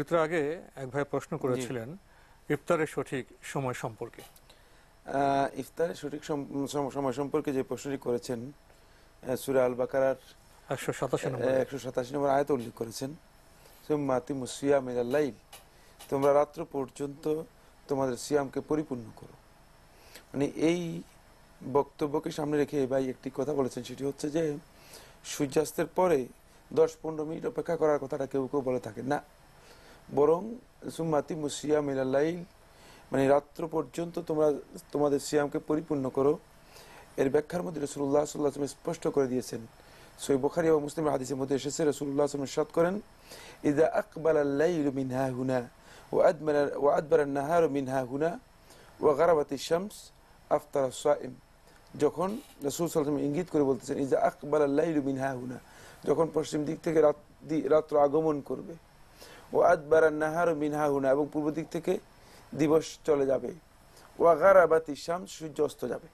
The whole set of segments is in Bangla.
ঋতুর আগে এক ভাই প্রশ্ন জি। করেছিলেন ইফতারের সঠিক সময় সম্পর্কে। ইফতারের সঠিক সময় সম্পর্কে যে প্রশ্নটি করেছেন, সূরা আল বাকারার 187 নম্বর আয়াত। 187 নম্বর আয়াতে উল্লেখ করেছেন, সুম্মা আতিমুস সিয়াম ইলাল লাইল, তোমরা রাত্র পর্যন্ত তোমাদের সিয়ামকে পরিপূর্ণ করো। মানে এই বক্তব্যকে সামনে রেখে ভাই একটি কথা বলেছেন, সেটি হচ্ছে যে সূর্যাস্তের পরে 10-15 মিনিট অপেক্ষা করার কথাটা কেউ কেউ বলে থাকে না, বরং সুম্মা আতিমুস সিয়াম ইলাল লাইল মানে রাত্র পর্যন্ত তোমরা তোমাদের সিয়ামকে পরিপূর্ণ করো। এর ব্যাখ্যার মধ্যে রাসূলুল্লাহ সাল্লাল্লাহু আলাইহি ওয়াসাল্লাম স্পষ্ট করে দিয়েছেন। সহিহ বুখারী ও মুসলিমের হাদিসের মধ্যে এসেছে, রাসূলুল্লাহ সাল্লাল্লাহু আলাইহি ওয়াসাল্লাম ইরশাদ করেন, ইযা আকবালাল লাইলু মিন হাহুনা ওয়া আদবারান নাহারু মিন হাহুনা ওয়া গারাবাতিশ শামস আফতারা সাইম। যখন রাসূল সাল্লাল্লাহু আলাইহি ওয়াসাল্লাম ইঙ্গিত করে বলতেছেন, ইযা আকবালাল লাইলু মিন হাহুনা, যখন পশ্চিম দিক থেকে রাত্র আগমন করবে, ওয়া আদবারান নাহারু মিন হাহুনা, এবং পূর্ব দিক থেকে দিবস চলে যাবে, ওয়া গারাবাতিশ শামস, সূর্য অস্ত যাবে,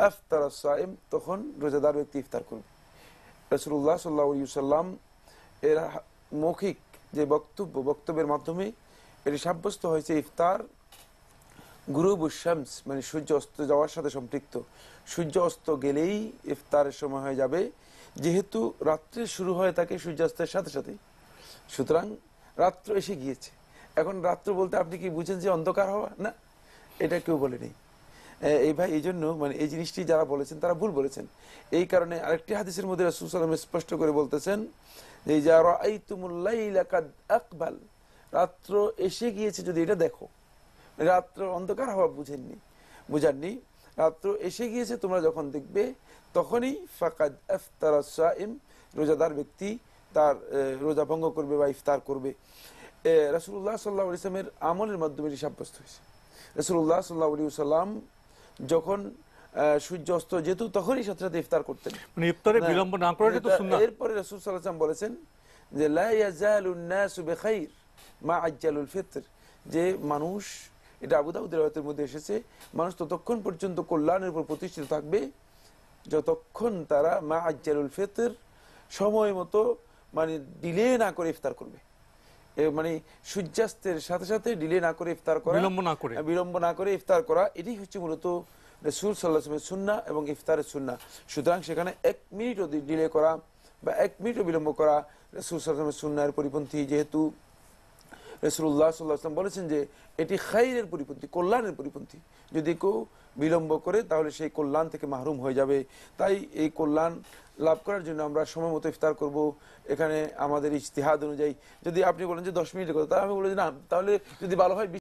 আফতারা সাইম, তখন রোজাদার ব্যক্তি ইফতার করবে। রাসূলুল্লাহ সাল্লাল্লাহু আলাইহি ওয়াসাল্লাম এর মৌখিক যে বক্তব্যের মাধ্যমে এটি সাব্যস্ত হয়েছে ইফতার গুরুবুশ শামস মানে সূর্য অস্ত যাওয়ার সাথে সম্পৃক্ত। সূর্য অস্ত গেলেই ইফতারের সময় হয়ে যাবে, যেহেতু রাত্রি শুরু হয়ে থাকে সূর্যাস্তের সাথে সাথেই। সুতরাং রাত্র এসে গিয়েছে। এখন রাত্র বলতে আপনি কি বুঝেন যে অন্ধকার হওয়া? না, এটা কেউ বলেনি। এই ভাই এই জন্য মানে এই জিনিসটি যারা বলেছেন তারা ভুল বলেছেন। এই কারণে আরেকটি হাদিসের মধ্যে রাসূল সাল্লাল্লাহু আলাইহি ওয়াসাল্লাম স্পষ্ট করে বলতেছেন যে ইযা রাআইতুমুল লাইলা কাদ আকবাল, রাত্র এসে গিয়েছে যদি এটা দেখো। রাত্র অন্ধকার হওয়া বুঝাননি, রাত্র এসে গিয়েছে তোমরা যখন দেখবে, তখনই ফাকাদ আফতারা সাইম, রোজাদার ব্যক্তি তার রোজা ভঙ্গ করবে বা ইফতার করবে। রাসূলুল্লাহ সাল্লাল্লাহু আলাইহি ওয়াসাল্লামের আমলের মাধ্যমে এটি সাব্যস্ত হয়েছে। রাসূলুল্লাহ সাল্লাল্লাহু আলাইহি ওয়াসাল্লাম যখন সূর্য অস্ত যেত তখনই সাথে সাথে ইফতার করতেন, মানে ইফতারে বিলম্ব না করে এটা তো সুন্নাহ। এরপরে রাসূল সাল্লাল্লাহু আলাইহি ওয়াসাল্লাম বলেছেন যে লা ইয়াজালুন নাসু বিখাইর মা আজ্জালুল ফিতর, যে মানুষ, এটা আবু দাউদের রাওয়ায়াতের মধ্যে এসেছে, মানুষ ততক্ষণ পর্যন্ত কল্যাণের উপর প্রতিষ্ঠিত থাকবে যতক্ষণ তারা মা আজ্জালুল ফিতর, সময় মতো মানে ডিলে না করে ইফতার করবে। মানে সূর্যাস্তের সাথে সাথে ডিলে না করে ইফতার করা, বিলম্ব না করে ইফতার করা, এটাই হচ্ছে মূলত রাসূল সাল্লাল্লাহু আলাইহি ওয়াসাল্লামের সুন্নাহ এবং ইফতারের সুন্নাহ। সুতরাং সেখানে 1 মিনিটও ডিলে করা বা 1 মিনিটও বিলম্ব করা রাসূল সাল্লাল্লাহু আলাইহি ওয়াসাল্লামের সুন্নাহের পরিপন্থী, যেহেতু রাসূলুল্লাহ সাল্লাল্লাহু আলাইহি ওয়াসাল্লাম বলেছেন যে এটি খায়রের পরিপন্থী, কল্যাণের পরিপন্থী। যদি কেউ বিলম্ব করে তাহলে সেই কল্যাণ থেকে মাহরুম হয়ে যাবে। তাই এই কল্যাণ লাভ করার জন্য আমরা সময় মতো ইফতার করব। এখানে আমাদের ইজতিহাদ অনুযায়ী যদি আপনি বলেন যে 10 মিনিটের কথা, তাহলে আমি বলি না, তাহলে যদি ভালো হয়